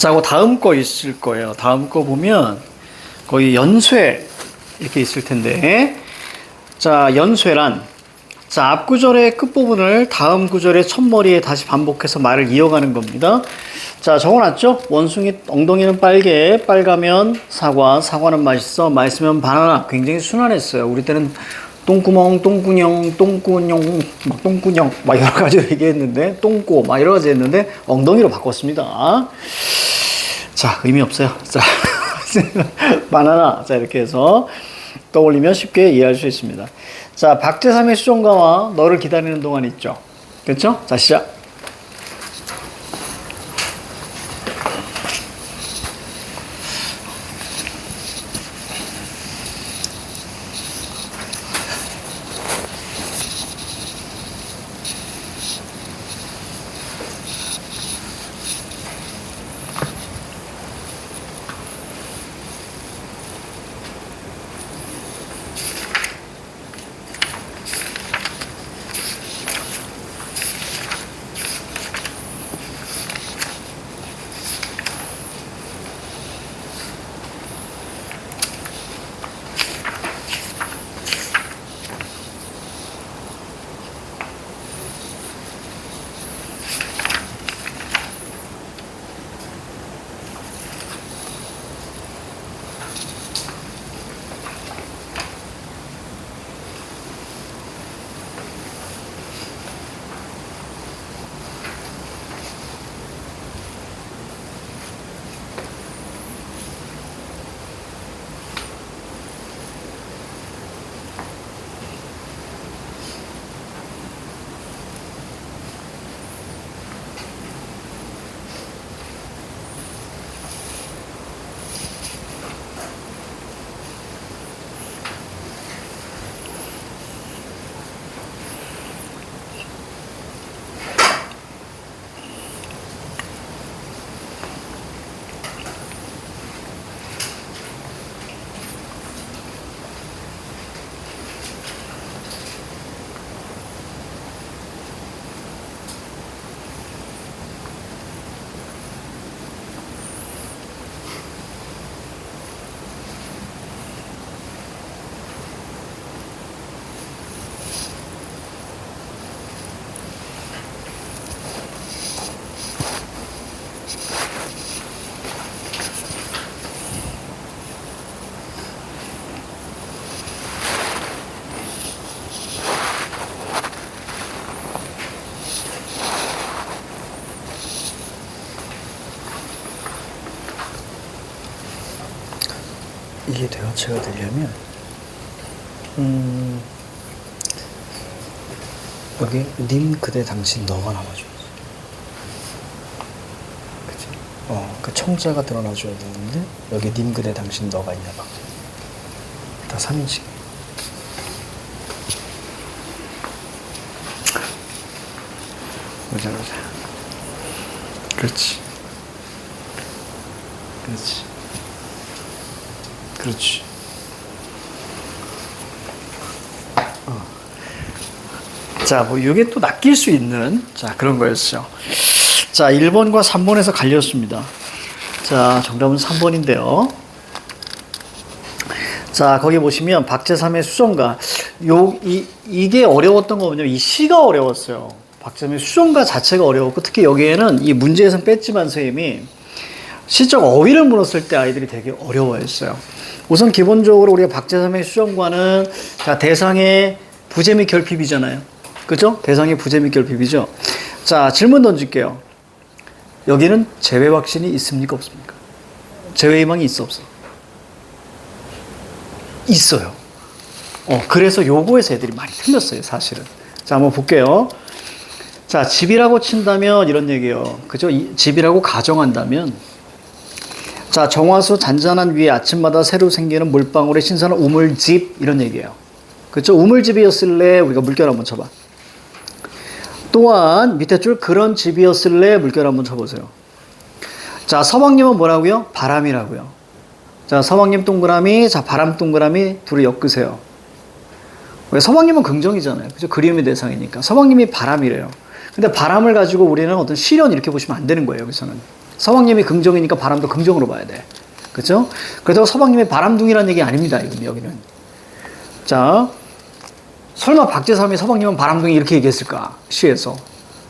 자, 그 다음 거 있을 거예요. 다음 거 보면 거의 연쇄 이렇게 있을 텐데, 자, 연쇄란, 자, 앞 구절의 끝부분을 다음 구절의 첫머리에 다시 반복해서 말을 이어가는 겁니다. 자, 적어놨죠? 원숭이 엉덩이는 빨개, 빨가면 사과, 사과는 맛있어, 맛있으면 바나나. 굉장히 순환했어요. 우리 때는 똥구멍, 똥구녕, 똥구녕, 막 똥구녕, 막 여러 가지 얘기했는데, 똥꼬, 막 여러 가지 했는데, 엉덩이로 바꿨습니다. 자, 의미 없어요. 자, 바나나. 자, 이렇게 해서 떠올리면 쉽게 이해할 수 있습니다. 자, 박제삼의 수정가와 너를 기다리는 동안 있죠. 그렇죠? 자, 시작. 이게 대화체가 되려면 여기 님, 그대, 당신, 너가 나와줘야지. 그치? 그 청자가 드러나줘야 되는데 여기 님, 그대, 당신, 너가 있나 봐. 다 3인칭. 보자. 그렇지. 자, 뭐 이게 또 낚일 수 있는 그런 거였어요. 자, 1번과 3번에서 갈렸습니다. 자, 정답은 3번인데요. 자, 거기 보시면 박제3의 수정가. 이게 어려웠던 거 뭐냐면 이 시가 어려웠어요. 박제3의 수정가 자체가 어려웠고, 특히 여기에는 이 문제에서는 뺐지만 선생님이 시적 어휘를 물었을 때 아이들이 되게 어려워했어요. 우선 기본적으로 우리가 박제3의 수정과는 자, 대상의 부재 및 결핍이잖아요. 그죠? 대상의 부재 및 결핍이죠. 자, 질문 던질게요. 여기는 제외 확신이 있습니까? 없습니까? 제외 희망이 있어? 없어? 있어요. 그래서 요거에서 애들이 많이 틀렸어요, 사실은. 자, 한번 볼게요. 자, 집이라고 친다면 이런 얘기예요. 그죠? 집이라고 가정한다면, 자, 정화수 잔잔한 위에 아침마다 새로 생기는 물방울의 신선한 우물집, 이런 얘기예요. 그렇죠? 우물집이었을래? 우리가 물결 한번 쳐봐. 또한 밑에 줄 그런 집이었을래? 물결 한번 쳐보세요. 자, 서방님은 뭐라고요? 바람이라고요. 자, 서방님 동그라미, 자, 바람 동그라미 둘을 엮으세요. 왜? 서방님은 긍정이잖아요. 그죠? 그리움의 대상이니까. 서방님이 바람이래요. 근데 바람을 가지고 우리는 어떤 시련 이렇게 보시면 안 되는 거예요, 여기서는. 서방님이 긍정이니까 바람도 긍정으로 봐야 돼. 그렇죠? 그렇다고 서방님이 바람둥이라는 얘기 아닙니다. 여기는. 자, 설마 박재삼이 서방님은 바람둥이 이렇게 얘기했을까? 시에서.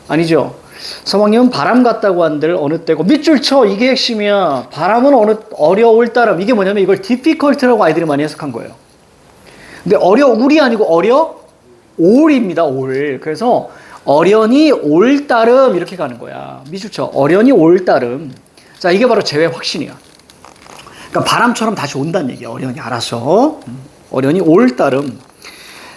아니죠. 서방님은 바람 같다고 한들 어느 때고 밑줄 쳐. 이게 핵심이야. 바람은 어려울 따름. 이게 뭐냐면 이걸 difficult라고 아이들이 많이 해석한 거예요. 근데 어려울이 아니고 어려올입니다. 올. 그래서 어련히 올 따름 이렇게 가는 거야. 밑줄 쳐. 어련히 올 따름. 자, 이게 바로 재회 확신이야. 그러니까 바람처럼 다시 온다는 얘기야. 어련히 알아서. 어련히 올 따름.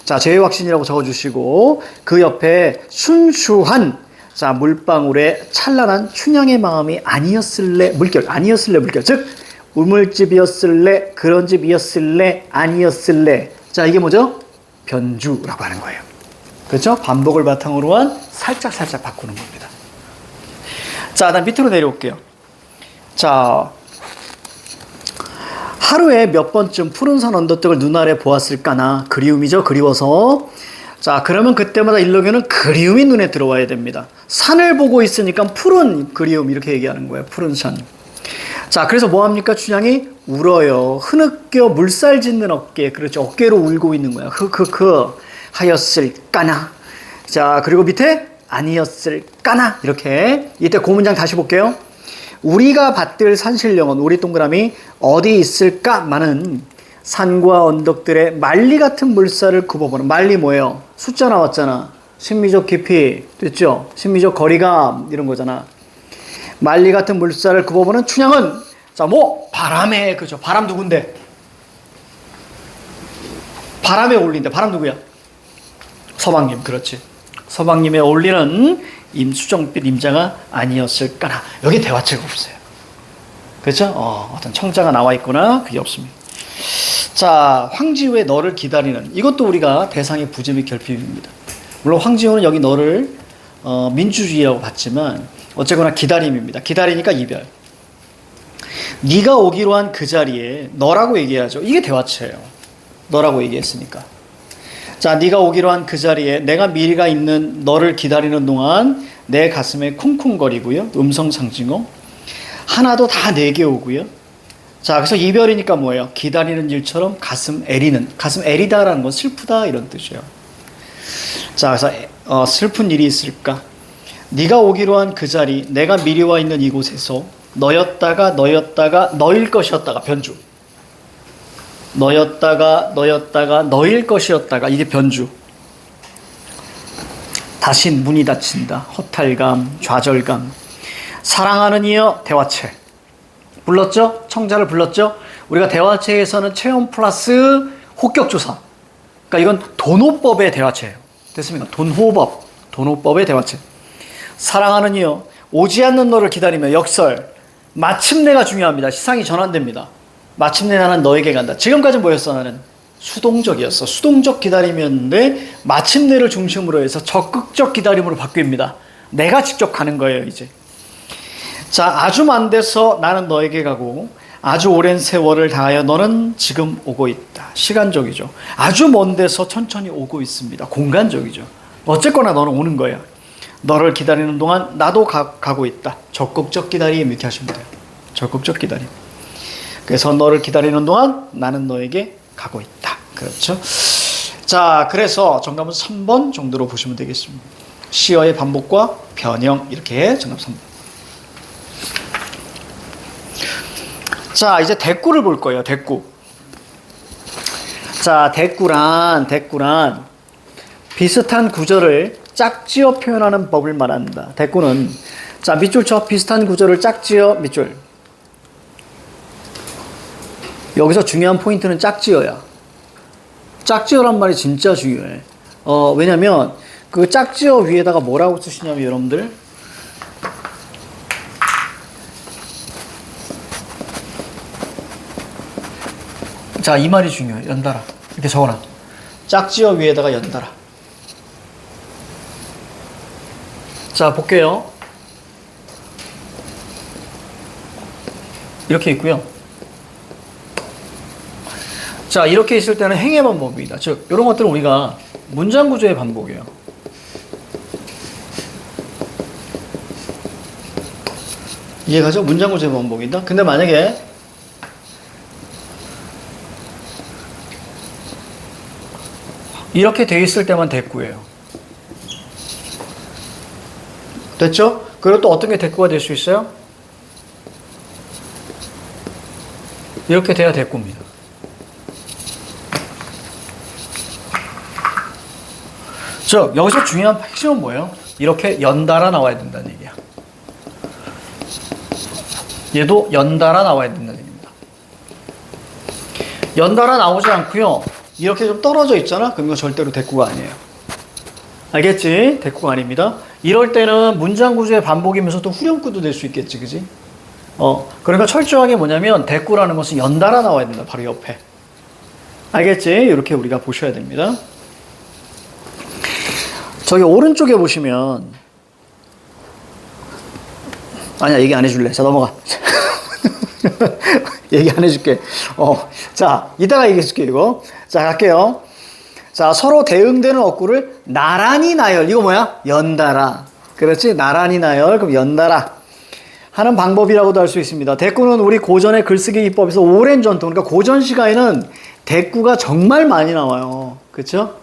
자, 재회 확신이라고 적어주시고 그 옆에 순수한 자, 물방울에 찬란한 춘향의 마음이 아니었을래 물결. 아니었을래 물결. 즉 우물집이었을래 그런 집이었을래 아니었을래. 자, 이게 뭐죠? 변주라고 하는 거예요. 그렇죠? 반복을 바탕으로 한 살짝 바꾸는 겁니다. 자, 다음 밑으로 내려올게요. 자, 하루에 몇 번쯤 푸른 산 언덕등을 눈 아래 보았을까나. 그리움이죠. 그리워서. 자, 그러면 그때마다 일록요는 그리움이 눈에 들어와야 됩니다. 산을 보고 있으니까 푸른 그리움 이렇게 얘기하는 거예요. 푸른 산. 자, 그래서 뭐합니까? 춘향이 울어요. 흐느껴 물살 짓는 어깨. 그렇죠. 어깨로 울고 있는 거야. 하였을까나. 자, 그리고 밑에 아니었을까나. 이렇게. 이때 고문장 다시 볼게요. 우리가 받들 산신령은 우리 동그라미 어디 있을까만은 산과 언덕들의 말리 같은 물살을 굽어보는. 말리 뭐예요? 숫자 나왔잖아. 심미적 깊이 됐죠? 심미적 거리감 이런 거잖아. 말리 같은 물살을 굽어보는 춘향은 자, 뭐 바람에 그죠? 바람 누군데? 바람에 어울린다. 바람 누구야? 서방님. 그렇지. 서방님에 어울리는 임수정빛 임자가 아니었을까나. 여기 대화체가 없어요. 그렇죠? 어떤 청자가 나와 있거나 그게 없습니다. 자, 황지우의 너를 기다리는. 이것도 우리가 대상의 부재 및 결핍입니다. 물론 황지우는 여기 너를 민주주의라고 봤지만 어쨌거나 기다림입니다. 기다리니까 이별. 네가 오기로 한 그 자리에 너라고 얘기하죠. 이게 대화체예요. 너라고 얘기했으니까. 자, 네가 오기로 한 그 자리에 내가 미리가 있는 너를 기다리는 동안 내 가슴에 쿵쿵거리고요. 음성상징어. 하나도 다 내게 오고요. 자, 그래서 이별이니까 뭐예요? 기다리는 일처럼 가슴 애리는. 가슴 애리다라는 건 슬프다 이런 뜻이에요. 자, 그래서 슬픈 일이 있을까? 네가 오기로 한 그 자리, 내가 미리 와 있는 이곳에서 너였다가 너일 것이었다가 변주. 너였다가 너일 것이었다가 이게 변주. 다시 문이 닫힌다. 허탈감, 좌절감. 사랑하는 이여 대화체. 불렀죠? 청자를 불렀죠? 우리가 대화체에서는 체험 플러스 호격조사. 그러니까 이건 돈호법의 대화체예요. 됐습니까? 돈호법의 대화체. 사랑하는 이여 오지 않는 너를 기다리며 역설. 마침내가 중요합니다. 시상이 전환됩니다. 마침내 나는 너에게 간다. 지금까지 뭐였어? 나는 수동적이었어. 수동적 기다림이었는데 마침내를 중심으로 해서 적극적 기다림으로 바뀝니다. 내가 직접 가는 거예요, 이제. 자, 아주 먼 데서 나는 너에게 가고 아주 오랜 세월을 다하여 너는 지금 오고 있다. 시간적이죠. 아주 먼 데서 천천히 오고 있습니다. 공간적이죠. 어쨌거나 너는 오는 거야. 너를 기다리는 동안 나도 가고 있다. 적극적 기다림 이렇게 하시면 돼요. 적극적 기다림. 그래서 너를 기다리는 동안 나는 너에게 가고 있다. 그렇죠? 자, 그래서 정답은 3번 정도로 보시면 되겠습니다. 시어의 반복과 변형 이렇게 정답 3번. 자, 이제 대꾸를 볼 거예요. 대꾸. 자, 대꾸란 비슷한 구절을 짝지어 표현하는 법을 말한다. 대꾸는 자, 밑줄 쳐. 비슷한 구절을 짝지어 밑줄. 여기서 중요한 포인트는 짝지어야. 짝지어란 말이 진짜 중요해. 왜냐면 그 짝지어 위에다가 뭐라고 쓰시냐면 여러분들 자, 이 말이 중요해. 연달아. 이렇게 적어놔. 짝지어 위에다가 연달아. 자, 볼게요. 이렇게 있고요. 자, 이렇게 있을 때는 행의 반복입니다. 즉, 이런 것들은 우리가 문장 구조의 반복이에요. 이해가죠? 문장구조의 반복이다. 근데 만약에 이렇게 돼 있을 때만 대꾸예요. 됐죠? 그리고 또 어떤 게 대꾸가 될 수 있어요? 이렇게 돼야 대꾸입니다. 즉 여기서 중요한 핵심은 뭐예요? 이렇게 연달아 나와야 된다는 얘기야. 얘도 연달아 나와야 된다는 얘기입니다. 연달아 나오지 않고요. 이렇게 좀 떨어져 있잖아? 그럼 이거 절대로 대꾸가 아니에요. 알겠지? 대꾸가 아닙니다. 이럴 때는 문장 구조의 반복이면서 또 후렴구도 될 수 있겠지, 그지? 그러니까 철저하게 뭐냐면 대꾸라는 것은 연달아 나와야 된다. 바로 옆에. 알겠지? 이렇게 우리가 보셔야 됩니다. 저기 오른쪽에 보시면 아니야, 얘기 안 해줄래. 자, 넘어가. 얘기 안 해줄게. 자, 이따가 얘기해줄게, 이거. 자, 갈게요. 자, 서로 대응되는 어구를 나란히 나열. 이거 뭐야? 연달아. 그렇지? 나란히 나열. 그럼 연달아. 하는 방법이라고도 할 수 있습니다. 대꾸는 우리 고전의 글쓰기 기법에서 오랜 전통, 그러니까 고전 시가에는 대꾸가 정말 많이 나와요. 그쵸?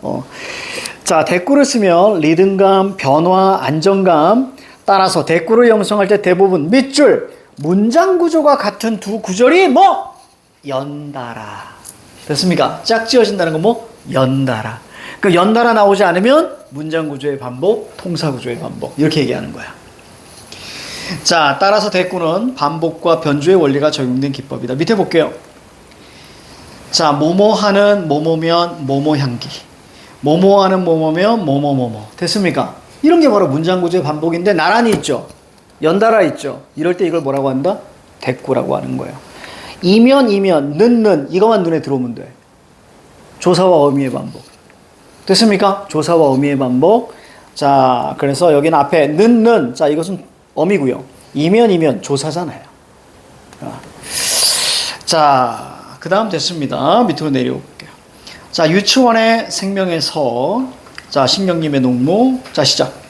자, 대꾸를 쓰면 리듬감, 변화, 안정감, 따라서 대꾸를 형성할 때 대부분 밑줄, 문장 구조가 같은 두 구절이 뭐? 연달아. 됐습니까? 짝지어진다는 건 뭐? 연달아. 그 연달아 나오지 않으면 문장 구조의 반복, 통사 구조의 반복. 이렇게 얘기하는 거야. 자, 따라서 대꾸는 반복과 변주의 원리가 적용된 기법이다. 밑에 볼게요. 자, 뭐뭐하는 뭐뭐면 뭐뭐향기. 뭐뭐하는 뭐뭐면 뭐뭐뭐뭐. 됐습니까? 이런 게 바로 문장 구조의 반복인데 나란히 있죠. 연달아 있죠. 이럴 때 이걸 뭐라고 한다? 대꾸라고 하는 거예요. 이면, 는 이것만 눈에 들어오면 돼. 조사와 의미의 반복. 됐습니까? 조사와 의미의 반복. 자, 그래서 여기는 앞에 는. 자, 이것은 어미고요. 이면 조사잖아요. 자, 그 다음 됐습니다. 밑으로 내려올게요. 자, 유치원의 생명의 서. 자, 신경님의 농무. 자, 시작.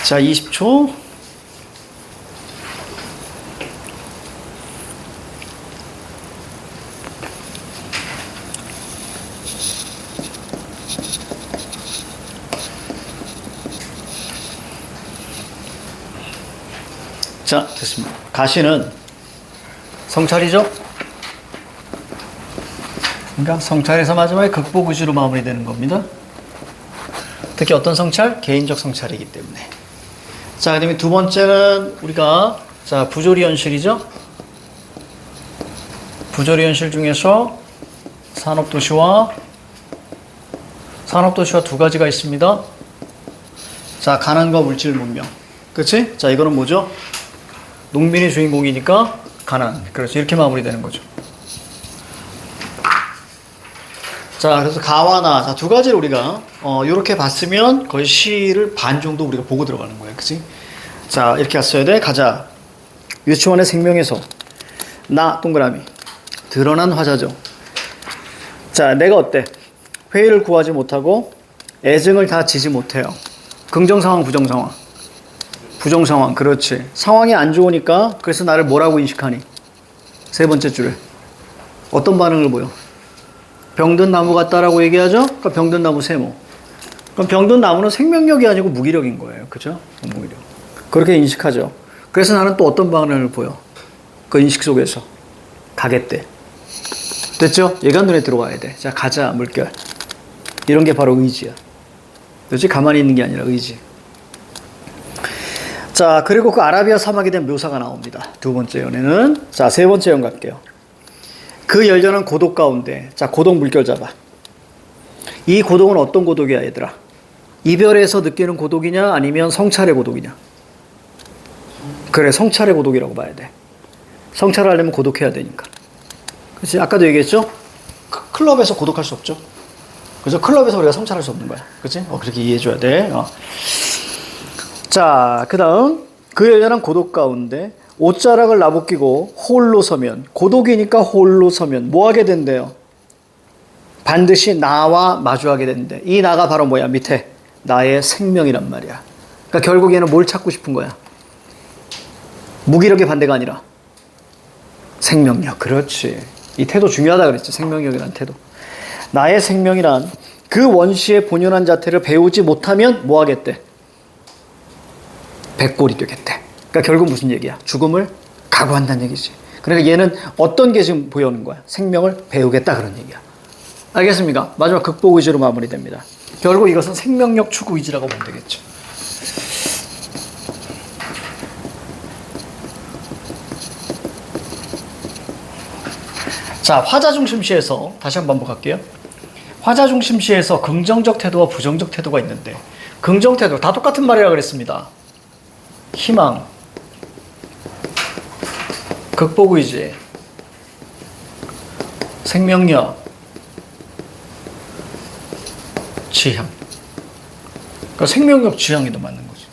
자, 20초. 자, 됐습니다. 가시는 성찰이죠? 그러니까 성찰에서 마지막에 극복 의지로 마무리되는 겁니다. 특히 어떤 성찰? 개인적 성찰이기 때문에. 자, 그 다음에 두 번째는 우리가, 자, 부조리 현실이죠? 부조리 현실 중에서 산업도시와 두 가지가 있습니다. 자, 가난과 물질 문명. 그치? 자, 이거는 뭐죠? 농민이 주인공이니까 가난. 그렇죠. 이렇게 마무리되는 거죠. 자, 그래서 가와 나. 자, 두 가지를 우리가, 요렇게 봤으면 거의 시를 반 정도 우리가 보고 들어가는 거예요. 그치? 자, 이렇게 갔어야 돼. 가자. 유치원의 생명에서. 나, 동그라미. 드러난 화자죠. 자, 내가 어때? 회의를 구하지 못하고 애증을 다 지지 못해요. 긍정상황, 부정상황. 부정상황, 그렇지. 상황이 안 좋으니까 그래서 나를 뭐라고 인식하니? 세 번째 줄에. 어떤 반응을 보여? 병든 나무 같다라고 얘기하죠? 그러니까 병든 나무 세모. 그럼 병든 나무는 생명력이 아니고 무기력인 거예요. 그죠? 무기력. 그렇게 인식하죠. 그래서 나는 또 어떤 반응을 보여? 그 인식 속에서. 가겠대. 됐죠? 얘가 눈에 들어와야 돼. 자, 가자, 물결. 이런 게 바로 의지야. 그렇지? 가만히 있는 게 아니라 의지. 자, 그리고 그 아라비아 사막에 대한 묘사가 나옵니다. 두 번째 연에는. 자, 세 번째 연 갈게요. 그 열렬한 고독 가운데. 자, 고독 물결 잡아. 이 고독은 어떤 고독이야, 얘들아? 이별에서 느끼는 고독이냐, 아니면 성찰의 고독이냐? 그래, 성찰의 고독이라고 봐야 돼. 성찰을 하려면 고독해야 되니까. 그치? 아까도 얘기했죠? 클럽에서 고독할 수 없죠? 그래서 클럽에서 우리가 성찰할 수 없는 거야. 그치? 그렇게 이해해줘야 돼. 자, 그 다음. 그 열렬한 고독 가운데 옷자락을 나벗기고 홀로 서면, 고독이니까 홀로 서면 뭐 하게 된대요? 반드시 나와 마주하게 된대. 이 나가 바로 뭐야? 밑에 나의 생명이란 말이야. 그러니까 결국 얘는 뭘 찾고 싶은 거야? 무기력의 반대가 아니라 생명력. 그렇지. 이 태도 중요하다 그랬지. 생명력이란 태도. 나의 생명이란 그 원시의 본연한 자태를 배우지 못하면 뭐 하겠대? 백골이 되겠대. 그러니까 결국 무슨 얘기야? 죽음을 각오한다는 얘기지. 그러니까 얘는 어떤 게 지금 보여오는 거야? 생명을 배우겠다 그런 얘기야. 알겠습니까? 마지막 극복 의지로 마무리됩니다. 결국 이것은 생명력 추구 의지라고 보면 되겠죠. 자, 화자 중심시에서 다시 한번 반복할게요. 화자 중심시에서 긍정적 태도와 부정적 태도가 있는데, 긍정 태도 다 똑같은 말이라 그랬습니다. 희망, 극복 의지, 생명력, 지향. 그러니까 생명력 지향에도 맞는 거지.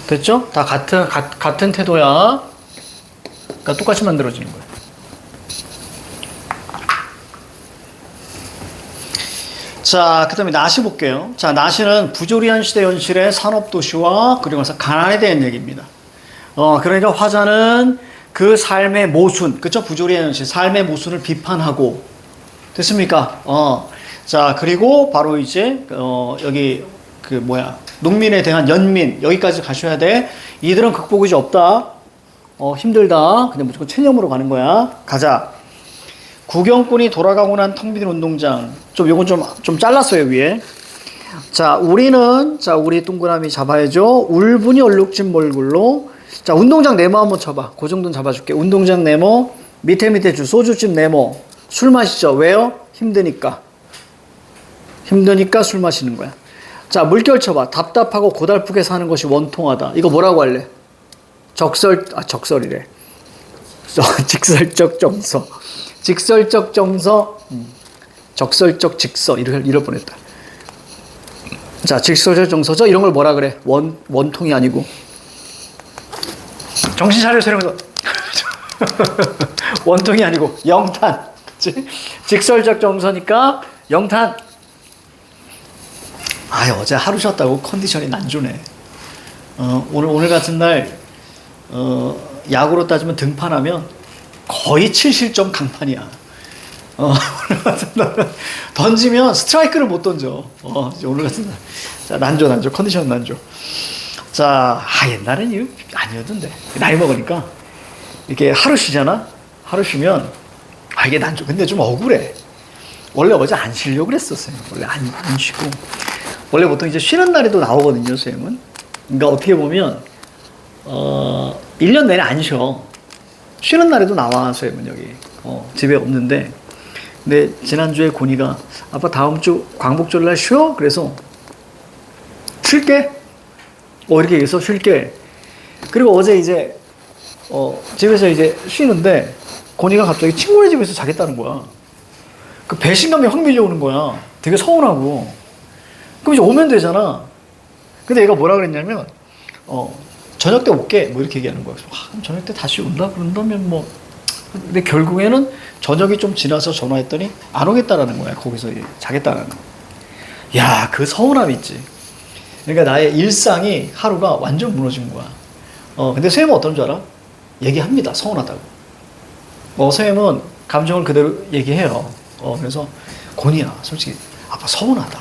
됐죠? 다 같은 태도야. 그러니까 똑같이 만들어지는 거야. 자, 그 다음에 나시 볼게요. 자, 나시는 부조리한 시대 현실의 산업도시와 그리고 가난에 대한 얘기입니다. 그러니까 화자는 그 삶의 모순, 그쵸? 부조리한 현실, 삶의 모순을 비판하고, 됐습니까? 자, 그리고 바로 이제, 여기, 농민에 대한 연민, 여기까지 가셔야 돼. 이들은 극복의지 없다. 힘들다. 그냥 무조건 체념으로 가는 거야. 가자. 구경꾼이 돌아가고 난 텅 빈 운동장. 요건 좀 잘랐어요, 위에. 자, 우리 동그라미 잡아야죠. 울분이 얼룩진 몰골로. 자, 운동장 네모 한번 쳐봐. 그 정도는 잡아줄게. 운동장 네모. 밑에 줄. 소주집 네모. 술 마시죠. 왜요? 힘드니까 술 마시는 거야. 자, 물결 쳐봐. 답답하고 고달프게 사는 것이 원통하다. 이거 뭐라고 할래? 적설이래. 직설적 정서. 직설적 정서, 적설적 직서, 이럴 뻔했다. 자, 직설적 정서죠? 이런 걸 뭐라 그래? 원통이 아니고, 정신 차려서 이러면서 원통이 아니고 영탄. 그치? 직설적 정서니까 영탄. 아, 어제 하루 쉬었다고 컨디션이 난조네. 오늘 같은 날, 야구로 따지면 등판하면 거의 7실점 강판이야. 오늘 같은 날은 던지면 스트라이크를 못 던져. 오늘 같은 날. 자, 난조. 컨디션 난조. 자, 옛날엔 이거 아니었던데. 나이 먹으니까. 이렇게 하루 쉬잖아? 하루 쉬면, 이게 난조. 근데 좀 억울해. 원래 어제 안 쉬려고 그랬었어요. 원래 안 쉬고. 원래 보통 이제 쉬는 날에도 나오거든요, 선생님은. 그러니까 어떻게 보면, 1년 내내 안 쉬어. 쉬는 날에도 나와, 선생님은 여기. 집에 없는데. 근데 지난주에 고니가, 아빠 다음 주 광복절 날 쉬어? 그래서, 쉴게. 이렇게 얘기해서 쉴게. 그리고 어제 이제, 집에서 이제 쉬는데, 고니가 갑자기 친구네 집에서 자겠다는 거야. 그 배신감이 확 밀려오는 거야. 되게 서운하고. 그럼 이제 오면 되잖아. 근데 얘가 뭐라 그랬냐면, 저녁 때 올게. 뭐 이렇게 얘기하는 거야. 그럼 저녁 때 다시 온다? 그런다면 뭐. 근데 결국에는 저녁이 좀 지나서 전화했더니 안 오겠다라는 거야. 거기서 자겠다라는 거야. 야, 그 서운함 있지. 그러니까 나의 일상이 하루가 완전 무너진 거야. 근데 선생님은 어떤 줄 알아? 얘기합니다. 서운하다고. 선생님은 감정을 그대로 얘기해요. 그래서 고니야, 솔직히 아빠 서운하다.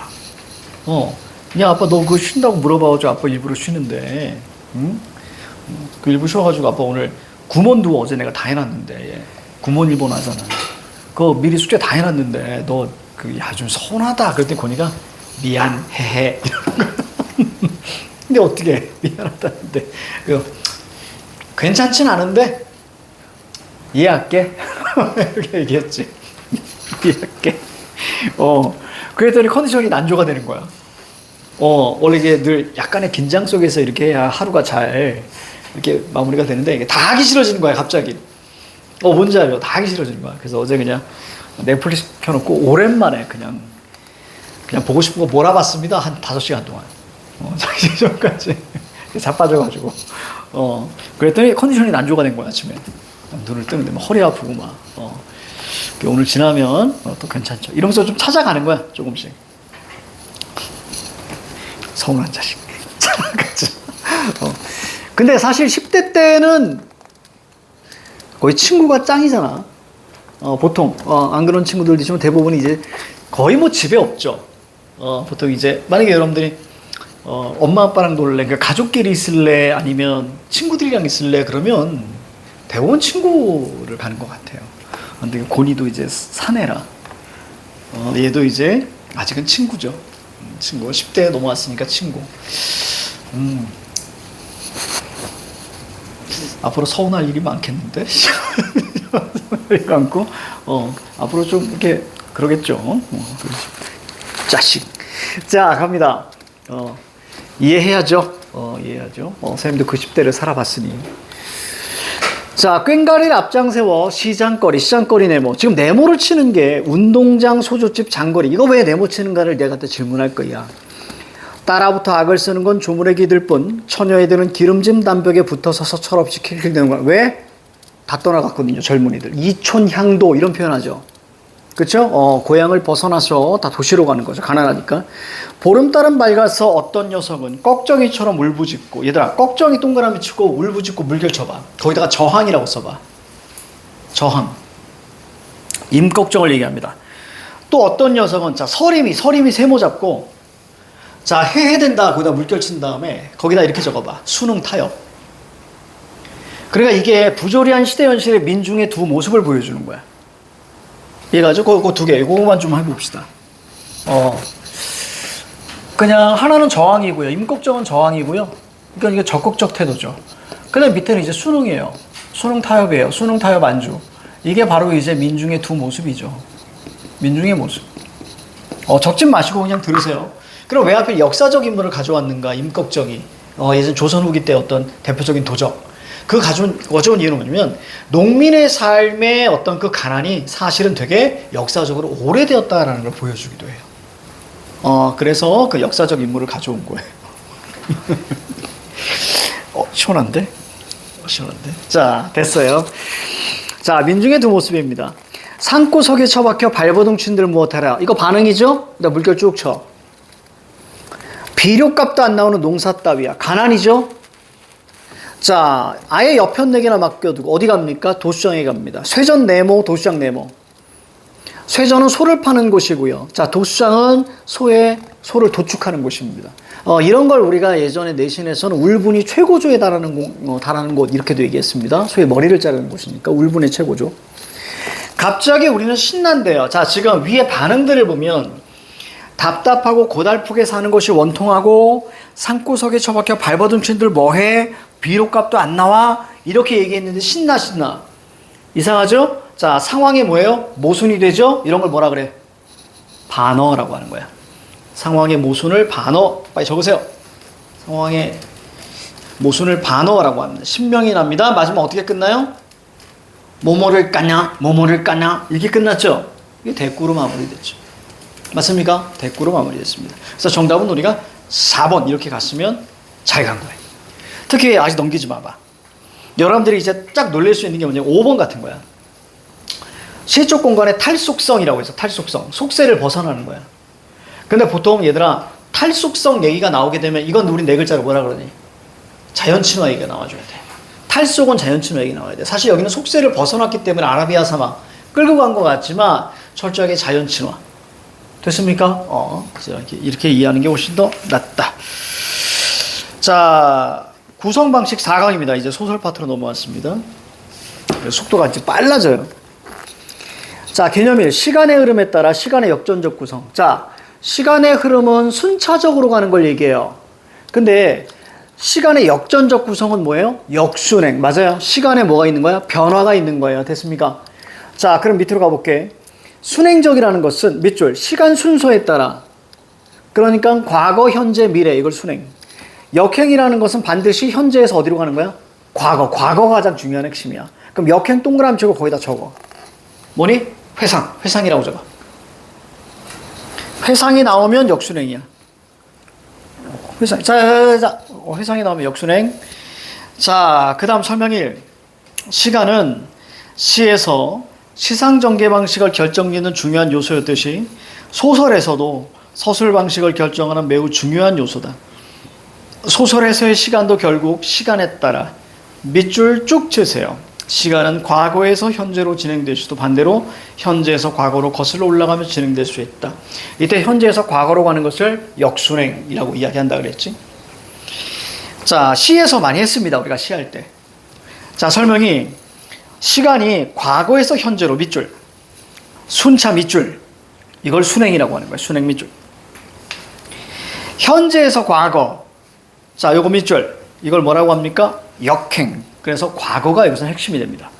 그냥 아빠 너 그거 쉰다고 물어봐가지고 아빠 일부러 쉬는데, 응? 그 일부 쉬어가지고 아빠 오늘 구몬도 어제 내가 다 해놨는데, 구몬 일본 하잖아. 그거 미리 숙제 다 해놨는데 너 좀 서운하다. 그랬더니 고니가 미안해. 근데 어떻게 미안하다는데 괜찮진 않은데 이해할게. 이렇게 얘기했지. 이해할게. 그랬더니 컨디션이 난조가 되는 거야. 원래 이게 늘 약간의 긴장 속에서 이렇게 해야 하루가 잘 이렇게 마무리가 되는데 이게 다 하기 싫어지는 거야, 갑자기. 뭔지 알죠? 다 하기 싫어지는 거야. 그래서 어제 그냥 넷플릭스 켜놓고 오랜만에 그냥 보고 싶은 거 몰아봤습니다. 한 5시간 동안. 자기 전까지. 자빠져가지고. 그랬더니 컨디션이 난조가 된 거야, 아침에. 눈을 뜨는데 막 허리 아프고 막. 오늘 지나면 또 괜찮죠. 이러면서 좀 찾아가는 거야, 조금씩. 서운한 자식. 근데 사실 10대 때는 거의 친구가 짱이잖아. 보통, 안 그런 친구들 계시면 대부분 이제 거의 뭐 집에 없죠. 보통 이제, 만약에 여러분들이, 엄마 아빠랑 놀래, 그러니까 가족끼리 있을래, 아니면 친구들이랑 있을래, 그러면 대부분 친구를 가는 것 같아요. 근데 고니도 이제 사내라. 얘도 이제 아직은 친구죠. 친구. 10대에 넘어왔으니까 친구. 앞으로 서운할 일이 많겠는데? 많고, 앞으로 좀 이렇게 그러겠죠. 자식. 자, 갑니다. 이해해야죠. 이해해야죠. 선생님도 그 10대를 살아봤으니. 자, 꽹과리를 앞장 세워 시장거리 네모. 지금 네모를 치는 게 운동장, 소주집, 장거리. 이거 왜 네모 치는가를 내가 또 질문할 거야. 따라부터 악을 쓰는 건 조물의 기들 뿐 처녀애들은 기름진 담벽에 붙어서서 철없이 킬킬대는 거야. 왜? 다 떠나갔거든요, 젊은이들. 이촌향도 이런 표현하죠. 그렇죠? 고향을 벗어나서 다 도시로 가는 거죠. 가난하니까. 보름달은 밝아서 어떤 녀석은 꺽정이처럼 울부짖고, 얘들아, 꺽정이 동그라미 치고 울부짖고 물결 쳐봐. 거기다가 저항이라고 써봐. 저항. 임꺽정을 얘기합니다. 또 어떤 녀석은, 자, 서림이 세모 잡고, 자, 해해된다. 거기다 물결 친 다음에 거기다 이렇게 적어봐. 수능 타협. 그러니까 이게 부조리한 시대 현실의 민중의 두 모습을 보여주는 거야. 이해가죠? 그거 두 개. 이거만 좀 해봅시다. 그냥 하나는 저항이고요. 임꺽정은 저항이고요. 그러니까 이게 적극적 태도죠. 그 다음 밑에는 이제 수능이에요. 수능 타협이에요. 수능 타협 안주. 이게 바로 이제 민중의 두 모습이죠. 민중의 모습. 적지 마시고 그냥 들으세요. 그럼 왜 하필 역사적 인물을 가져왔는가, 임꺽정이. 예전 조선 후기 때 어떤 대표적인 도적. 그 가져온 이유는 뭐냐면, 농민의 삶의 어떤 그 가난이 사실은 되게 역사적으로 오래되었다라는 걸 보여주기도 해요. 그래서 그 역사적 인물을 가져온 거예요. 시원한데? 시원한데. 자, 됐어요. 자, 민중의 두 모습입니다. 산고석에 처박혀 발버둥 친들 무엇하라. 이거 반응이죠? 나 물결 쭉 쳐. 비료값도 안 나오는 농사 따위야. 가난이죠? 자, 아예 옆편 4개나 맡겨두고 어디 갑니까? 도수장에 갑니다. 쇠전 네모, 도수장 네모. 쇠전은 소를 파는 곳이고요. 자, 도수장은 소를 도축하는 곳입니다. 이런 걸 우리가 예전에 내신에서는 울분이 최고조에 달하는 곳 이렇게도 얘기했습니다. 소의 머리를 자르는 곳이니까 울분의 최고조. 갑자기 우리는 신난대요. 자, 지금 위에 반응들을 보면 답답하고 고달프게 사는 것이 원통하고 산고석에 처박혀 발버둥 친들 뭐해? 비료값도 안 나와? 이렇게 얘기했는데 신나. 이상하죠? 자, 상황이 뭐예요? 모순이 되죠? 이런 걸 뭐라 그래? 반어라고 하는 거야. 상황의 모순을 반어. 빨리 적으세요. 상황의 모순을 반어라고 합니다. 신명이 납니다. 마지막 어떻게 끝나요? 뭐뭐를 까냐? 이렇게 끝났죠? 이게 대꾸로 마무리됐죠. 맞습니까? 대꾸로 마무리됐습니다. 그래서 정답은 우리가 4번 이렇게 갔으면 잘 간 거예요. 특히 아직 넘기지 마봐. 여러분들이 이제 딱 놀랄 수 있는 게 뭐냐면 5번 같은 거야. 시쪽 공간의 탈속성이라고 해서 탈속성. 속세를 벗어나는 거야. 근데 보통 얘들아 탈속성 얘기가 나오게 되면 이건 우리 4글자로 뭐라 그러니? 자연친화 얘기가 나와줘야 돼. 탈속은 자연친화 얘기 나와야 돼. 사실 여기는 속세를 벗어났기 때문에 아라비아 사막 끌고 간 것 같지만 철저하게 자연친화. 됐습니까? 이렇게 이해하는 게 훨씬 더 낫다. 자, 구성 방식 4강입니다. 이제 소설 파트로 넘어왔습니다. 속도가 이제 빨라져요. 자, 개념 1. 시간의 흐름에 따라 시간의 역전적 구성. 자, 시간의 흐름은 순차적으로 가는 걸 얘기해요. 근데 시간의 역전적 구성은 뭐예요? 역순행. 맞아요. 시간에 뭐가 있는 거야? 변화가 있는 거예요. 됐습니까? 자, 그럼 밑으로 가볼게. 순행적이라는 것은 밑줄 시간 순서에 따라, 그러니까 과거, 현재, 미래, 이걸 순행. 역행이라는 것은 반드시 현재에서 어디로 가는 거야? 과거가 가장 중요한 핵심이야. 그럼 역행 동그라미 치고 거기다 적어. 뭐니? 회상이라고 적어. 회상이 나오면 역순행이야. 회상이 나오면 역순행. 자, 그 다음 설명 1. 시간은 시에서 시상전개 방식을 결정짓는 중요한 요소였듯이 소설에서도 서술 방식을 결정하는 매우 중요한 요소다. 소설에서의 시간도 결국 시간에 따라 밑줄 쭉 치세요. 시간은 과거에서 현재로 진행될 수도 반대로 현재에서 과거로 거슬러 올라가며 진행될 수 있다. 이때 현재에서 과거로 가는 것을 역순행이라고 이야기한다 그랬지. 자, 시에서 많이 했습니다. 우리가 시할 때. 자, 설명이 시간이 과거에서 현재로 밑줄, 순차 밑줄, 이걸 순행이라고 하는 거야. 순행 밑줄. 현재에서 과거, 자, 요거 밑줄, 이걸 뭐라고 합니까? 역행. 그래서 과거가 여기서 핵심이 됩니다.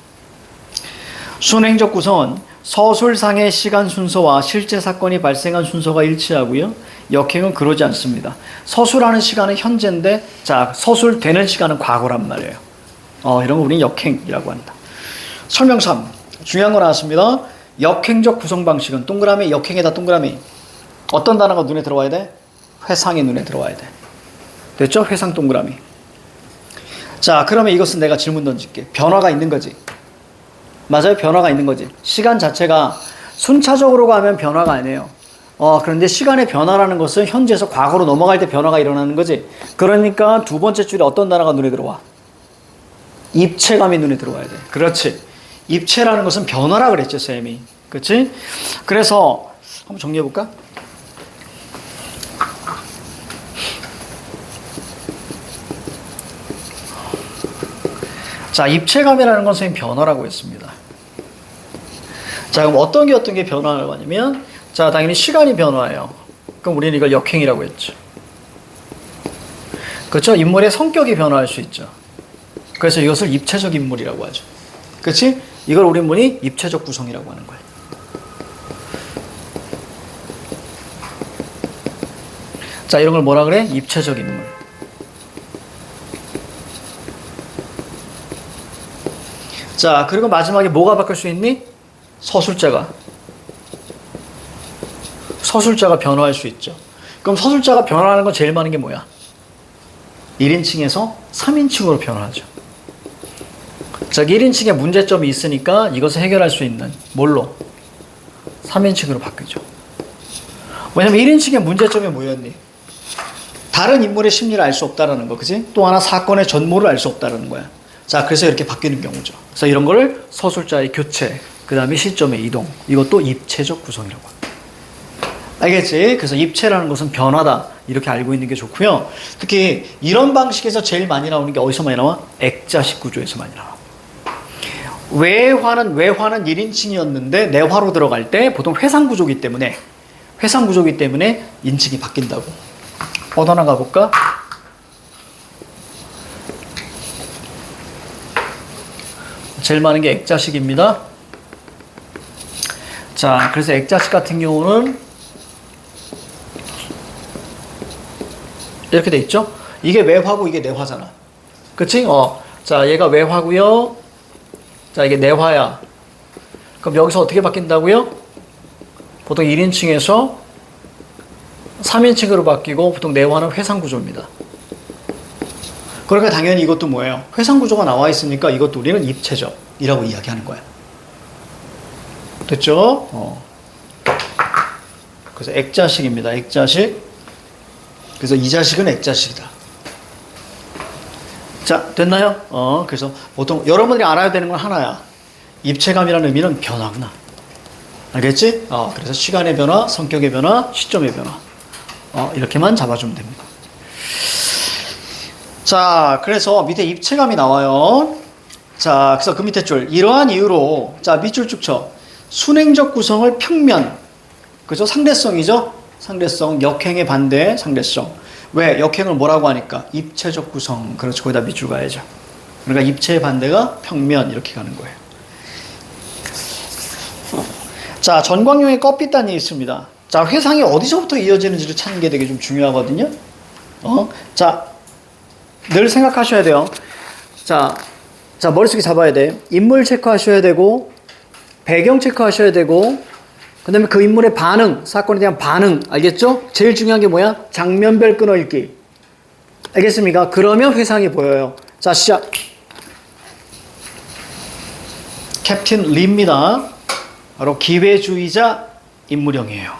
순행적 구성은 서술상의 시간 순서와 실제 사건이 발생한 순서가 일치하고요. 역행은 그러지 않습니다. 서술하는 시간은 현재인데, 자, 서술되는 시간은 과거란 말이에요. 이런 거 우리는 역행이라고 한다. 설명 3. 중요한 거 나왔습니다. 역행적 구성 방식은 동그라미, 역행에다 동그라미. 어떤 단어가 눈에 들어와야 돼? 회상이 눈에 들어와야 돼. 됐죠? 회상 동그라미. 자, 그러면 이것은 내가 질문 던질게. 변화가 있는 거지. 맞아요? 변화가 있는 거지. 시간 자체가 순차적으로 가면 변화가 아니에요. 그런데 시간의 변화라는 것은 현재에서 과거로 넘어갈 때 변화가 일어나는 거지. 그러니까 두 번째 줄에 어떤 단어가 눈에 들어와? 입체감이 눈에 들어와야 돼. 그렇지. 입체라는 것은 변화라 그랬죠, 쌤이. 그렇지? 그래서 한번 정리해 볼까? 자, 입체감이라는 건 선생님 변화라고 했습니다. 자, 그럼 어떤 게 변화를 하냐면, 자, 당연히 시간이 변화해요. 그럼 우리는 이걸 역행이라고 했죠. 그렇죠? 인물의 성격이 변화할 수 있죠. 그래서 이것을 입체적 인물이라고 하죠. 그렇지? 이걸 우리 문이 입체적 구성이라고 하는 거예요. 자, 이런 걸 뭐라 그래? 입체적 인물. 자, 그리고 마지막에 뭐가 바뀔 수 있니? 서술자가 변화할 수 있죠. 그럼 서술자가 변화하는 건 제일 많은 게 뭐야? 1인칭에서 3인칭으로 변화하죠. 즉 1인칭에 문제점이 있으니까 이것을 해결할 수 있는 뭘로? 3인칭으로 바뀌죠. 왜냐면 1인칭의 문제점이 뭐였니? 다른 인물의 심리를 알 수 없다라는 거, 그지? 또 하나 사건의 전모를 알 수 없다라는 거야. 자, 그래서 이렇게 바뀌는 경우죠. 그래서 이런 거를 서술자의 교체, 그 다음에 시점의 이동, 이것도 입체적 구성이라고 합니다. 알겠지? 그래서 입체라는 것은 변화다, 이렇게 알고 있는 게 좋고요. 특히 이런 방식에서 제일 많이 나오는 게 어디서 많이 나와? 액자식 구조에서 많이 나와. 외화는 1인칭이었는데 내화로 들어갈 때 보통 회상 구조기 때문에 인칭이 바뀐다고. 어디 하나 가볼까? 제일 많은 게 액자식입니다. 자, 그래서 액자식 같은 경우는 이렇게 돼 있죠? 이게 외화고 이게 내화잖아. 그치? 자, 얘가 외화고요. 자, 이게 내화야. 그럼 여기서 어떻게 바뀐다고요? 보통 1인칭에서 3인칭으로 바뀌고 보통 내화는 회상구조입니다. 그러니까 당연히 이것도 뭐예요? 회상구조가 나와 있으니까 이것도 우리는 입체적이라고 이야기하는 거야. 됐죠? 그래서 액자식입니다. 액자식. 그래서 이 자식은 액자식이다. 자, 됐나요? 그래서 보통 여러분들이 알아야 되는 건 하나야. 입체감이라는 의미는 변화구나. 알겠지? 그래서 시간의 변화, 성격의 변화, 시점의 변화. 이렇게만 잡아주면 됩니다. 자, 그래서 밑에 입체감이 나와요. 자, 그래서 그 밑에 줄. 이러한 이유로, 자, 밑줄 쭉 쳐. 순행적 구성을 평면. 그죠? 상대성이죠? 상대성. 역행의 반대, 상대성. 왜? 역행을 뭐라고 하니까? 입체적 구성. 그렇죠. 거기다 밑줄 가야죠. 그러니까 입체의 반대가 평면. 이렇게 가는 거예요. 자, 전광용의 껍빗단이 있습니다. 자, 회상이 어디서부터 이어지는지를 찾는 게 되게 좀 중요하거든요. 자, 늘 생각하셔야 돼요. 자, 머릿속에 잡아야 돼. 인물 체크하셔야 되고, 배경 체크하셔야 되고, 그 다음에 그 인물의 반응, 사건에 대한 반응, 알겠죠? 제일 중요한 게 뭐야? 장면별 끊어읽기. 알겠습니까? 그러면 회상이 보여요. 자, 시작. 캡틴 리입니다. 바로 기회주의자 인물형이에요.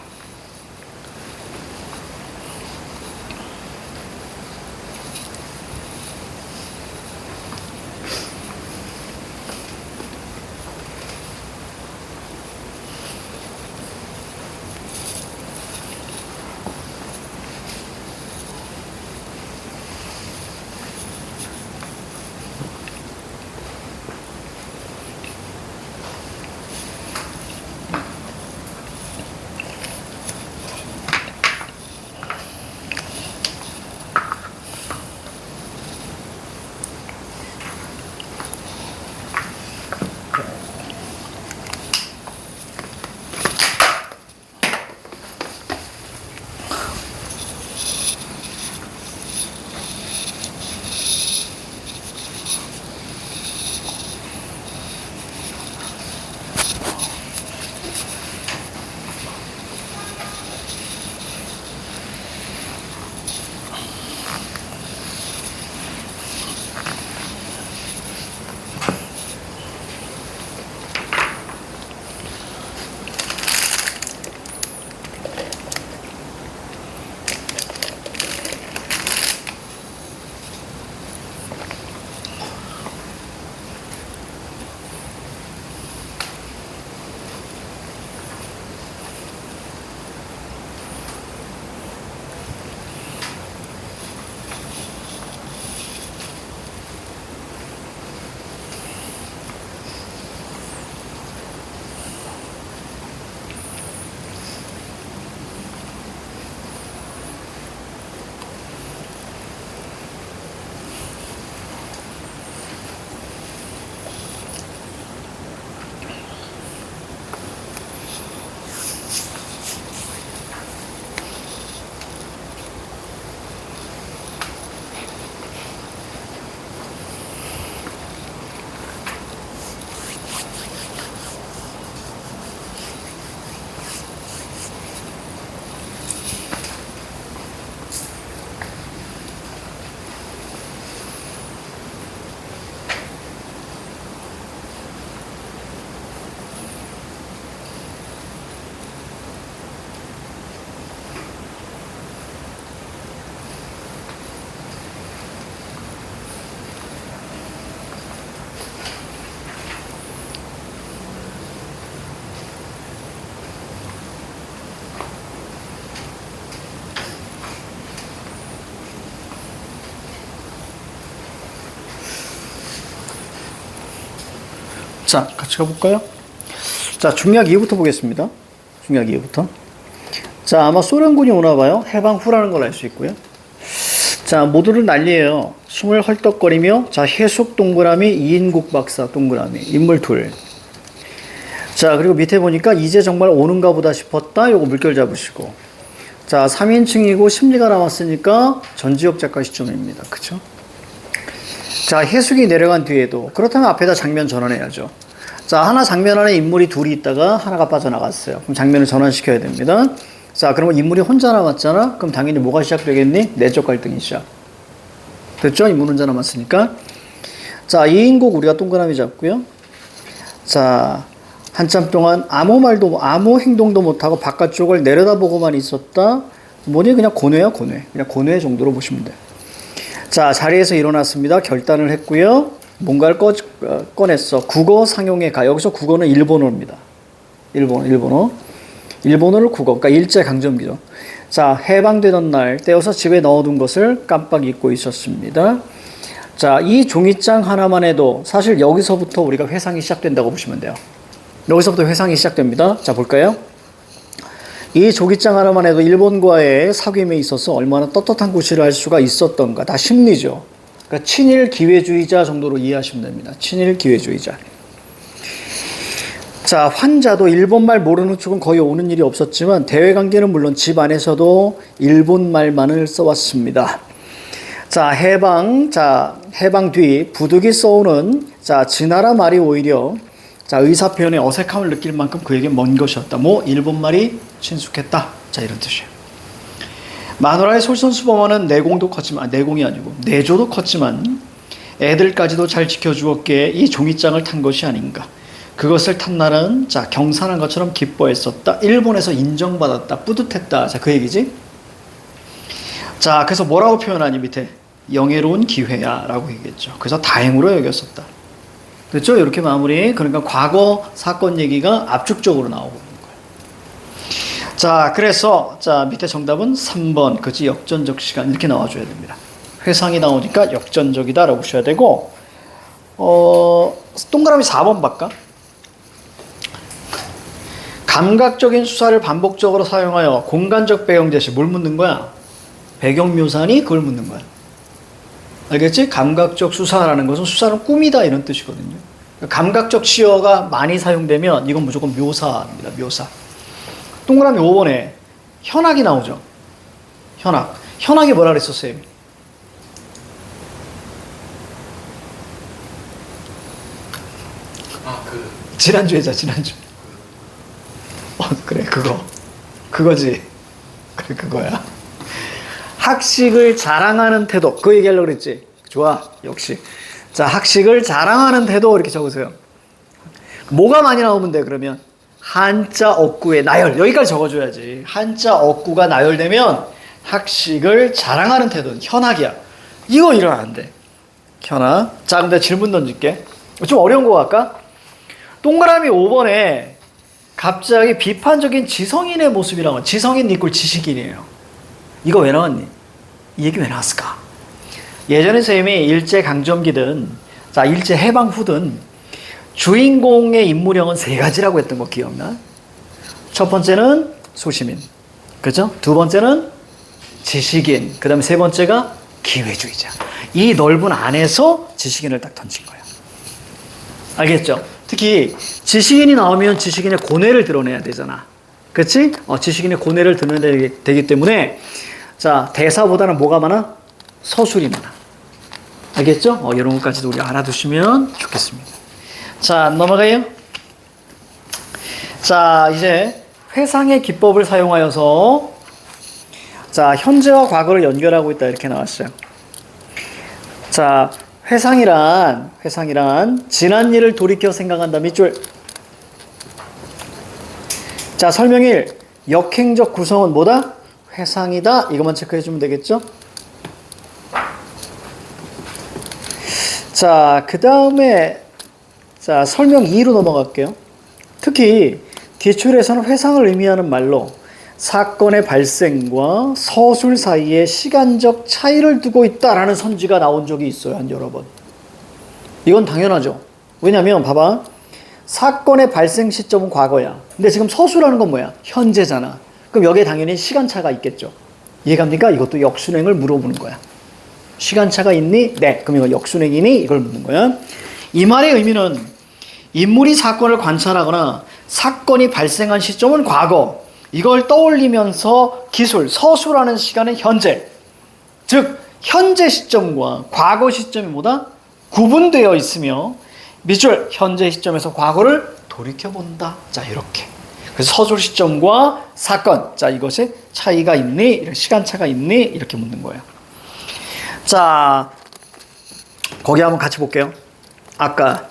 자, 같이 가볼까요? 자, 중약 이후부터 보겠습니다. 중약 이후부터. 자, 아마 소련군이 오나 봐요. 해방 후라는 걸 알 수 있고요. 자, 모두들 난리예요. 숨을 헐떡거리며, 자, 해숙 동그라미, 이인국 박사 동그라미, 인물 둘. 자, 그리고 밑에 보니까 이제 정말 오는가 보다 싶었다. 요거 물결 잡으시고. 자, 3인칭이고 심리가 남았으니까 전지혁 작가 시점입니다. 그쵸? 자, 해숙이 내려간 뒤에도. 그렇다면 앞에다 장면 전환해야죠. 자, 하나 장면 안에 인물이 둘이 있다가 하나가 빠져나갔어요. 그럼 장면을 전환시켜야 됩니다. 자, 그러면 인물이 혼자 남았잖아? 그럼 당연히 뭐가 시작되겠니? 내적 갈등이 시작. 됐죠? 인물 혼자 남았으니까. 자, 이인국 우리가 동그라미 잡고요. 자, 한참 동안 아무 말도, 아무 행동도 못하고 바깥쪽을 내려다보고만 있었다. 뭐니? 그냥 고뇌야, 고뇌. 그냥 고뇌 정도로 보시면 돼요. 자, 자리에서 일어났습니다. 결단을 했고요. 뭔가를 꺼냈어. 국어 상용에 가. 여기서 국어는 일본어입니다. 일본어. 일본어를 국어. 그러니까 일제강점기죠. 자, 해방되던 날 떼어서 집에 넣어둔 것을 깜빡 잊고 있었습니다. 자, 이 종이장 하나만 해도 사실 여기서부터 우리가 회상이 시작된다고 보시면 돼요. 여기서부터 회상이 시작됩니다. 자, 볼까요? 이 조기장 하나만 해도 일본과의 사귐에 있어서 얼마나 떳떳한 구실을 할 수가 있었던가. 다 심리죠. 그러니까 친일 기회주의자 정도로 이해하시면 됩니다. 친일 기회주의자. 자, 환자도 일본말 모르는 쪽은 거의 오는 일이 없었지만 대외관계는 물론 집 안에서도 일본말만을 써왔습니다. 자, 해방 뒤 부득이 써오는 자, 지나라 말이 오히려 자, 의사 표현에 어색함을 느낄 만큼 그에게 먼 것이었다. 뭐 일본말이 친숙했다. 자, 이런 뜻이에요. 마누라의 솔선수범하는 내공도 컸지만, 내공이 아니고 내조도 컸지만 애들까지도 잘 지켜주었기에 이 종이장을 탄 것이 아닌가. 그것을 탄 날은 자, 경산한 것처럼 기뻐했었다. 일본에서 인정받았다. 뿌듯했다. 자, 그 얘기지. 자, 그래서 뭐라고 표현하니 밑에 영예로운 기회야 라고 얘기했죠. 그래서 다행으로 여겼었다. 됐죠? 이렇게 마무리. 그러니까 과거 사건 얘기가 압축적으로 나오고 있는 거예요. 자, 그래서 자, 밑에 정답은 3번. 그치? 역전적 시간 이렇게 나와줘야 됩니다. 회상이 나오니까 역전적이다 라고 보셔야 되고 동그라미 4번 볼까? 감각적인 수사를 반복적으로 사용하여 공간적 배경 제시. 뭘 묻는 거야? 배경 묘사니? 그걸 묻는 거야. 알겠지? 감각적 수사라는 것은 수사는 꿈이다 이런 뜻이거든요. 감각적 치어가 많이 사용되면 이건 무조건 묘사입니다. 묘사. 동그라미 5번에 현악이 나오죠. 현악. 현악이 뭐라 그랬었어요? 지난주에자, 지난주. 그래, 그거지. 그래, 그거야. 학식을 자랑하는 태도. 그 얘기하려고 그랬지. 좋아. 역시. 자, 학식을 자랑하는 태도 이렇게 적으세요. 뭐가 많이 나오면 돼, 그러면? 한자 억구의 나열. 여기까지 적어줘야지. 한자 억구가 나열되면 학식을 자랑하는 태도는 현학이야. 이거 이러면 안 돼. 현학. 자, 그럼 내가 질문 던질게. 좀 어려운 거 같까? 동그라미 5번에 갑자기 비판적인 지성인의 모습이 나와. 지성인 니꼴 지식인이에요. 이거 왜 나왔니? 이 얘기 왜 나왔을까? 예전에 선생님이 일제강점기든 자, 일제해방 후든 주인공의 인물형은 3가지라고 했던 거 기억나? 첫 번째는 소시민, 그죠? 두 번째는 지식인, 그 다음에 세 번째가 기회주의자. 이 넓은 안에서 지식인을 딱 던진 거야. 알겠죠? 특히 지식인이 나오면 지식인의 고뇌를 드러내야 되잖아. 그치? 지식인의 고뇌를 드러내야 되기 때문에 자, 대사보다는 뭐가 많아? 서술이 많아. 알겠죠? 이런 것까지도 우리 알아두시면 좋겠습니다. 자, 넘어가요. 자, 이제 회상의 기법을 사용하여서 자, 현재와 과거를 연결하고 있다 이렇게 나왔어요. 자, 회상이란 지난 일을 돌이켜 생각한다 밑줄. 자, 설명 1. 역행적 구성은 뭐다? 회상이다. 이것만 체크해 주면 되겠죠? 자, 그 다음에 자, 설명 2로 넘어갈게요. 특히 기출에서는 회상을 의미하는 말로 사건의 발생과 서술 사이에 시간적 차이를 두고 있다라는 선지가 나온 적이 있어요. 한 여러 번. 이건 당연하죠. 왜냐면 봐봐. 사건의 발생 시점은 과거야. 근데 지금 서술하는 건 뭐야? 현재잖아. 그럼 여기에 당연히 시간차가 있겠죠. 이해갑니까? 이것도 역순행을 물어보는 거야. 시간차가 있니? 네. 그럼 이거 역순행이니? 이걸 묻는 거야. 이 말의 의미는 인물이 사건을 관찰하거나 사건이 발생한 시점은 과거, 이걸 떠올리면서 기술, 서술하는 시간은 현재. 즉 현재 시점과 과거 시점이 뭐다? 구분되어 있으며 밑줄 현재 시점에서 과거를 돌이켜본다. 자, 이렇게. 그래서 서술 시점과 사건, 자, 이것에 차이가 있니? 시간차가 있니? 이렇게 묻는 거예요. 자, 거기 한번 같이 볼게요. 아까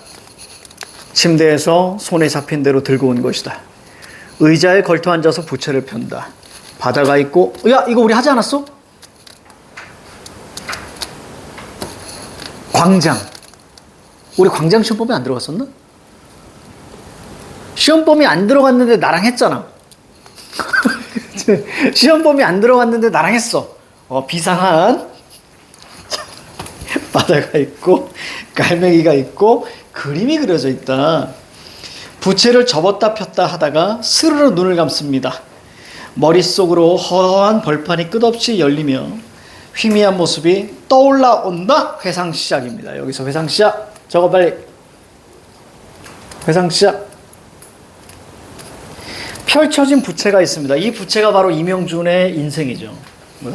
침대에서 손에 잡힌 대로 들고 온 것이다. 의자에 걸터 앉아서 부채를 편다. 바다가 있고, 야, 이거 우리 하지 않았어? 광장. 우리 광장 시험범위 안 들어갔었나? 시험범위 안 들어갔는데 나랑 했잖아. 시험범위 안 들어갔는데 나랑 했어. 비상한 바다가 있고 갈매기가 있고 그림이 그려져 있다. 부채를 접었다 폈다 하다가 스르르 눈을 감습니다. 머릿속으로 허허한 벌판이 끝없이 열리며 희미한 모습이 떠올라온다. 회상 시작입니다. 여기서 회상 시작. 저거 빨리. 회상 시작. 펼쳐진 부채가 있습니다. 이 부채가 바로 이명준의 인생이죠.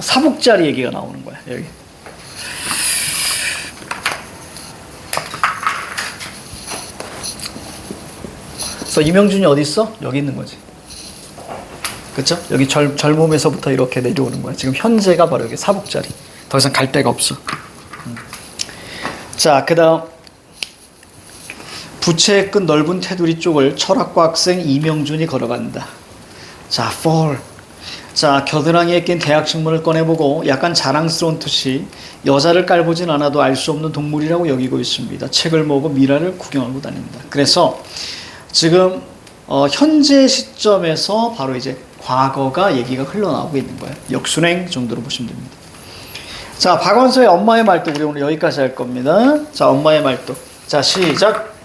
사복자리 얘기가 나오는 거야. 여기. 그래서 이명준이 어디 있어? 여기 있는 거지. 그렇죠? 여기 젊음에서부터 이렇게 내려오는 거야. 지금 현재가 바로 여기 사복자리. 더 이상 갈 데가 없어. 자, 그 다음 부채의 끝 넓은 테두리 쪽을 철학과 학생 이명준이 걸어간다. 자, fall. 자, 겨드랑이에 낀 대학 신문을 꺼내보고 약간 자랑스러운 듯이 여자를 깔보진 않아도 알 수 없는 동물이라고 여기고 있습니다. 책을 모으고 미라를 구경하고 다닌다. 그래서 지금 현재 시점에서 바로 이제 과거가 얘기가 흘러나오고 있는 거예요. 역순행 정도로 보시면 됩니다. 자, 박원서의 엄마의 말도 우리 오늘 여기까지 할 겁니다. 자, 엄마의 말도. 자, 시작.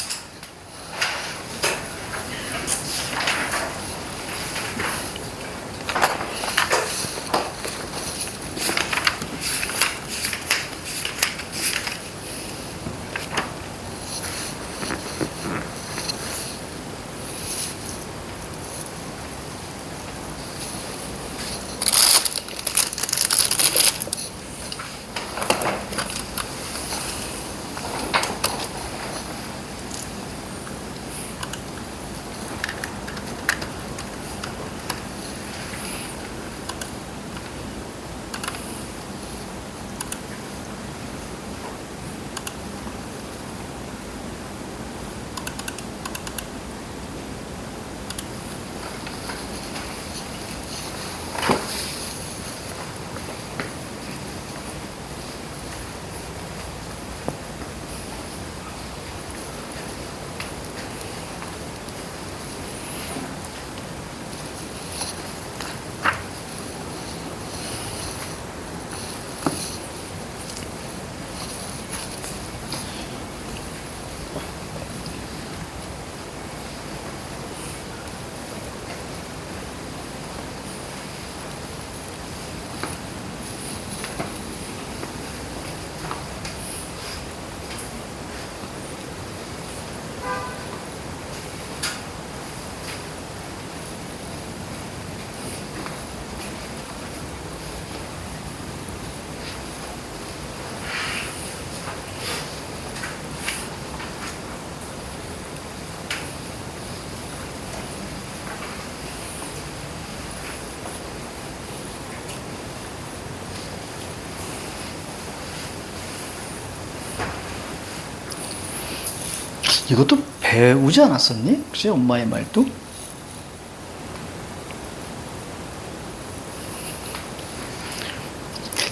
이것도 배우지 않았었니? 혹시 엄마의 말도?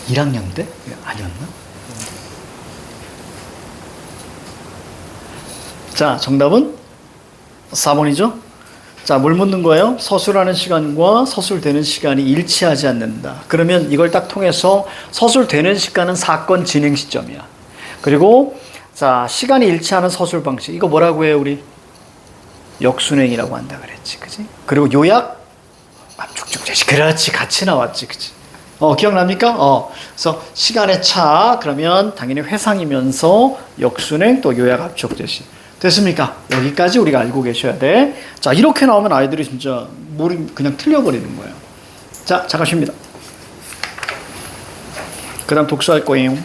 (1학년) 때? 아니었나? 자, 정답은 4번이죠? 자, 뭘 묻는 거예요? 서술하는 시간과 서술되는 시간이 일치하지 않는다. 그러면 이걸 딱 통해서 서술되는 시간은 사건 진행 시점이야. 그리고 자, 시간이 일치하는 서술 방식. 이거 뭐라고 해요, 우리? 역순행이라고 한다 그랬지, 그지? 그리고 요약, 압축적 제시. 그렇지, 같이 나왔지, 그지? 기억납니까? 그래서 시간의 차, 그러면 당연히 회상이면서 역순행 또 요약, 압축 제시. 됐습니까? 여기까지 우리가 알고 계셔야 돼. 자, 이렇게 나오면 아이들이 진짜 그냥 틀려버리는 거예요. 자, 잠깐 쉽니다. 그 다음 독서할 거예요.